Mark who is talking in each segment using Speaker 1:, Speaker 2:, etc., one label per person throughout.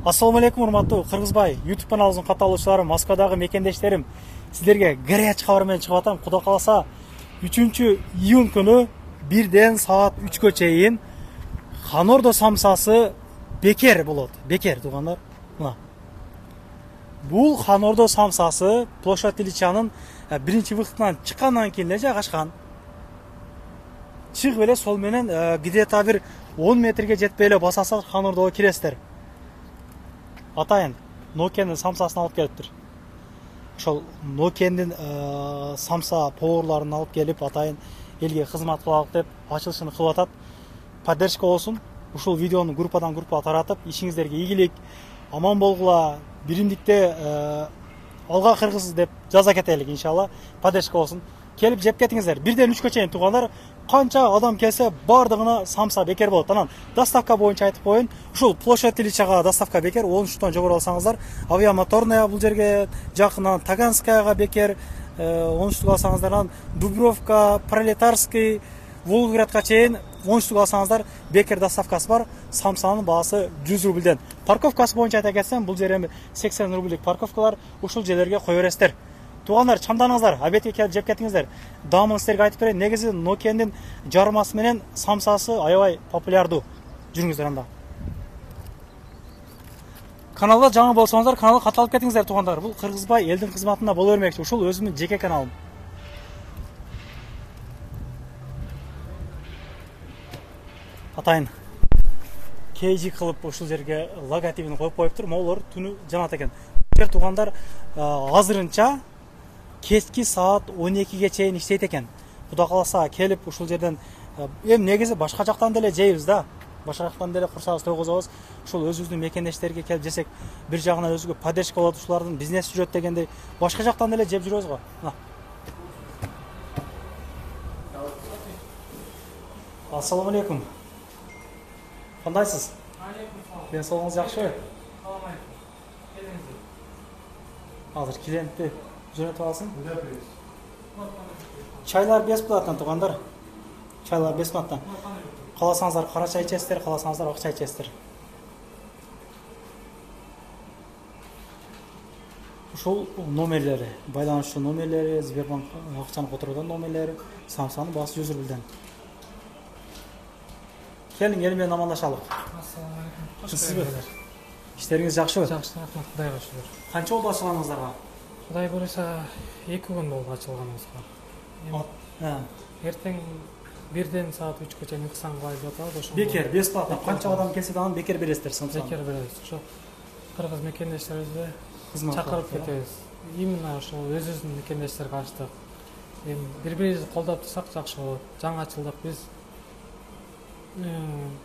Speaker 1: Ассаламу алейкум, урматтуу Кыргызбай YouTube каналыбыздын катталуучулары, Москвадагы мекендештерим. Сиздерге горячий кабар менен чыгып атам. Куда каласа 3-июнь күнү 1ден саат 3гө чейин Ханордо самсасы бекер болот. Бекер туугандар. Мына. Бул Ханордо самсасы площадь Ильичанын биринчи выходунан чыккандан кийин эле жайгашкан. Чыгып эле сол менен где-то бир 10 метрге жетпей эле басасаң Ханордого киресиздер. Атайын Nokia'nын самсасын алып келиптир. Ошол Nokia'нын самса поварларын алып келип, атайын элге кызмат кылалык деп ачылышын кылып атат. Поддержка болсун. Ушул видеону группадан группага таратып, ишиңиздерге ийгилик, аман болгула, биримдикте алга кыргыз деп жаза кетелик иншалла. Поддержка болсун. Келип жеп кетиңиздер. 1ден 3гө чейин туугандар, канча адам келсе бардыгына самса бекер болот. Анан доставка боюнча айтып коеюн. Ушул площадь Ильичага доставка бекер. 13тон жогору алсаңыздар, авиамоторная бул жерге жакын, Таганскаяга бекер, 13туга алсаңыздар, Дубровка, Пролетарский, Волгоградка чейин 13туга алсаңыздар бекер доставкасы бар. Самсанын баасы 100 рубльден. Парковкасы боюнча айта кетсем, бул жер эми 80 рубльдик парковкалар, ушул жерлерге кое бересиздер. Тугандар, чамданыңыздар, обедке келип жеп кетиңиздер. Дамын силерге айтып берейин, негизи Nokia'нын жармасы менен самсасы аябай популярдуу. Жүрүңүздөр анда. Каналга жаңы болсоңуздар, каналга катталып кетиңиздер тугандар. Бул Кыргызбай элдин кызматында боло бермекчи. Ушул өзүмдүн жеке каналым. Атайын KG кылып ушул жерге логотипин коюп коюптур. Могулар түнү жанат экен. Тугандар, азырынча кечки саат 12ге чейин иштейт экен. Куда каласа келип ушул жерден эми негизи башка жактан деле жейбиз да. Башка жактан деле курсабыз, тойгозобуз. Ушул өзүбүздүн мекендештерге келип жесек, бир жагынан өзүгө поддержка болот, ушулардын бизнес жүрөт дегендей, башка жактан деле жеп жүрөбүз го. Ассаламу алейкум. Кандайсыз? Ден соолугуңуз жакшыбы? Азыр клиентти жөнөтүп алсын. Чайлар бесплатно тугандар. Чайлар бесплатно. Каласаңыздар кара чай ичесиздер, каласаңыздар ак чай ичесиздер. Ушул номерлери, байланышчы номерлери, Сбербанк акчаны которгон номерлери, самсанын баасы 100 рубльден. Келиң, эл менен амандашалык.
Speaker 2: Ассаламу алейкум.
Speaker 1: Сизби? Иштериңиз жакшыбы?
Speaker 2: Жакшы, рахмат, Кудайга шүгүр.
Speaker 1: Канча болду ачылганыңыздарга?
Speaker 2: Кудай буюрса 2 күн болду ачылганыбызга. Эртең 1ден саат 3гө чейин ыксаң калып жатабыз, ошо.
Speaker 1: Бекер, бесплатно. Канча адам келсе да бекер бересиздер самсаны.
Speaker 2: Бекер беребиз. Ошо кыргыз мекендештерибизди
Speaker 1: Кызмат
Speaker 2: чакырып кетебиз. Именно ошол өзүбүздүн мекендештерге ачтык. Эми бири-бирибизди колдоп турсак жакшы болот. Жаңы ачылдык биз.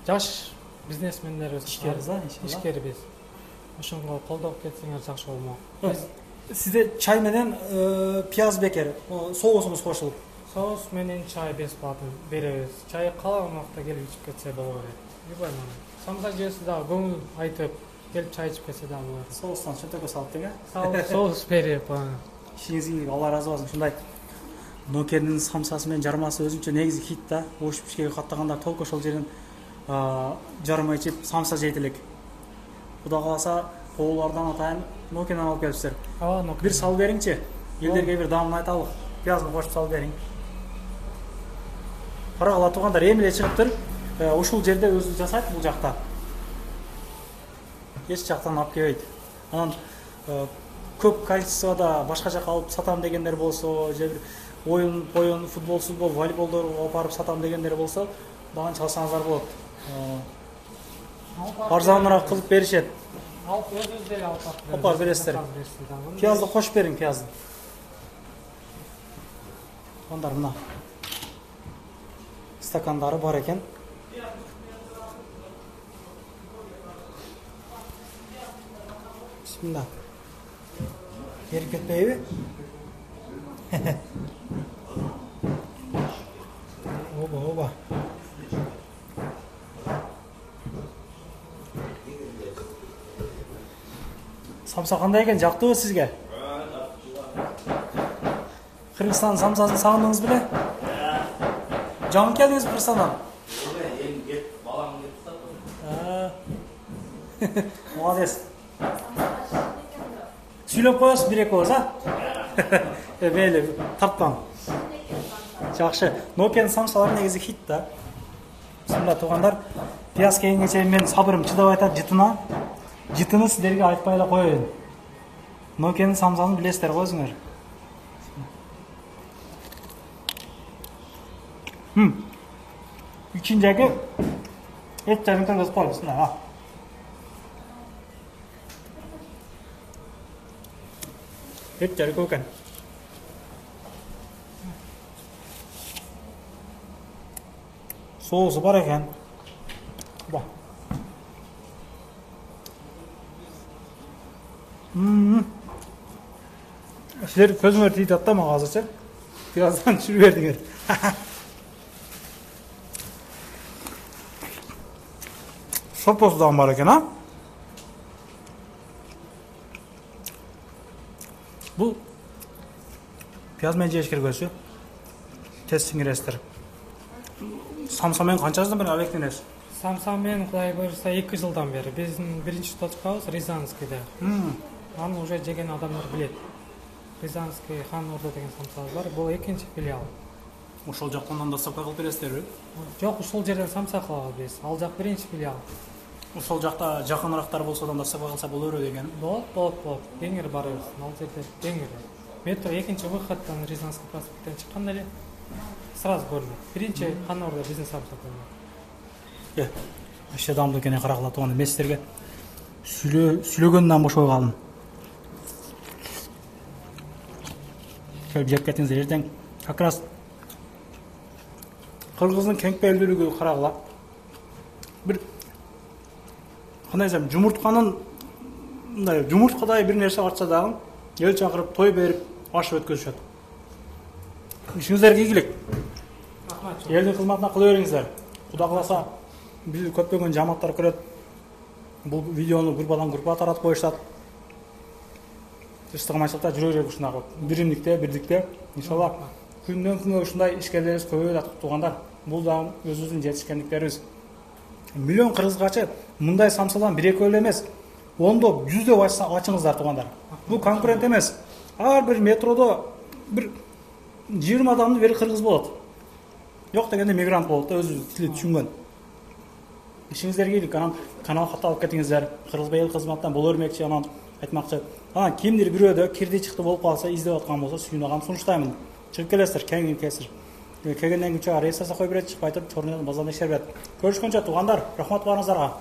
Speaker 2: Жаш бизнесмендерибиз,
Speaker 1: ишкербиз да, иншалла.
Speaker 2: Ишкербиз. Ошонго колдоп кетсеңер жакшы болмок.
Speaker 1: Сизде чай менен пияз бекер, соусуңуз кошулуп.
Speaker 2: Соус менен чай бесплатно беребиз. Чай каалаган убакта келип ичип кетсе боло берет. Любой момент. Самса жесе дагы көңүл айтып келип чай ичип кетсе дагы болот.
Speaker 1: Соустан чөнтөккө салып деге.
Speaker 2: Соус берип,
Speaker 1: Ишиңизге Алла разы болсун. Ушундай Nokia'нын самсасы менен жармасы өзүнчө негизи хит да. Ош пишкеге каттаганда толку ошол жерден жарма ичип самса жейт элек. Куда каласа коолордон атайын Nokia'дан алып келипсиздер. Бир салып бериңчи. Элдерге бир даамын айталык. Пиязды кошуп салып бериң. Карагыла туугандар, эми эле чыгыптыр. Ушул жерде өзү жасайт бул жакта. Эч жактан алып келбейт. Анан көп количествода башка жака алып сатам дегендер болсо, же бир оюн, футбол, волейболдор алып барып сатам дегендер болсо, дагы чалсаңыздар болот. Арзаныраак кылып беришет.
Speaker 2: Алып өзүбүз деле алып барып
Speaker 1: Опар бересиздер. Пиязды кошуп бериң, пиязды. Ондар мына стакандары бар экен. Бисмилла. Ерип кетпейби? Оба. Самса кандай экен, жактыбы сизге? Кыргызстан самсасын сагындыңыз беле? Жаңы келдиңиз Кыргызстандан? Молодец. Сүйлөп коесуз бир эки ооз, а? Мейли, тарткан. Жакшы. Nokia'nын самсалары негизи хит да. Сонда туугандар, пияз келгенге чейин мен сабырым чыдабай атат жытына. Жытыны сиздерге айтпай эле коеюн. Nokia'нын самсалын билесиздер го өзүңөр. İçindeki etlerini kırmızı koymuşsun ha. Etleri koyken. Soğusu var eken. Bak. Sizler közüme teyit atlama azıcık. Birazdan sürüverdiniz. Soposudan var eken ha. Bu piyaz mence eşkir görsü. Tez singirestер. Самсамен канчасынан бери алектенесиз?
Speaker 2: Самсамен Кудай буйрса 2 жылдан бери. Биздин биринчи точкабыз Рязанскийде. Аны уже жеген адамдар билет. Рязанский Хан Орда деген самсабыз бар. Бул экинчи филиал.
Speaker 1: Ошол жактан доставка кылып бересиздерби?
Speaker 2: Жок, ушул жерден самса кылабыз биз. Ал жак биринчи филиал.
Speaker 1: Ошол жакта жакыныраактар болсо да доставка кылса боло береби деген.
Speaker 2: Болот. Кеңири барабыз. Ал жерде кеңири. Метро экинчи выходтан Рязанский проспекттен чыкканда эле сразу көрүнөт. Биринчи Хан Орда биздин самса көрүнөт.
Speaker 1: Иште дамды экен каракыла тууган. Мен сиздерге сүйлөгөндөн бошой калдым. Келип жеп кетиңиздер эртең. Как раз кыргыздын кеңпелдүүлүгү карагыла. Бир кандай десем, жумуртканын мындай жумурткадай бир нерсе ачса дагы эл чакырып той берип аш өткөзүшөт. Ишиңиздерге ийгилик.
Speaker 2: Рахмат.
Speaker 1: Элдин кызматына кыла бериңиздер. Кудай кааласа биз көптөгөн жамааттар көрөт. Бул видеону группадан группага таратып коюшат. Ыстыгымачылыкта жүрө берек ушундай биримдикте, бирдикте. Иншалла күндөн күнгө ушундай ишкерлерибиз көбөйүп атат туугандар. Бул да өзүбүздүн жетишкендиктерибиз. Миллион кыргызгачы мындай самсадан бир экөө эле эмес, ондоп, жүздөп ачыңыздар туугандар. Бул конкурент эмес. Ар бир метродо бир 20 адамдын бири кыргыз болот. Жок дегенде мигрант болот да, өзү тили түшүнгөн. Ишиңиздерге ийгилик, канал катты алып кетиңиздер. Кыргызбай эл кызматтан боло бермекчи, анан айтмакчы. Анан кимдир бирөөдө кирди чыкты болуп калса, издеп аткан болсо сүйүнөгөн сунуштаймын. Чыгып келесиздер, кеңин кесир. Келгенден кийин рейс жасап кой берет, чыгып айтып, чорнойдон базарда иштер берет. Көрүшкөнчө туугандар, рахмат баарыңыздарга.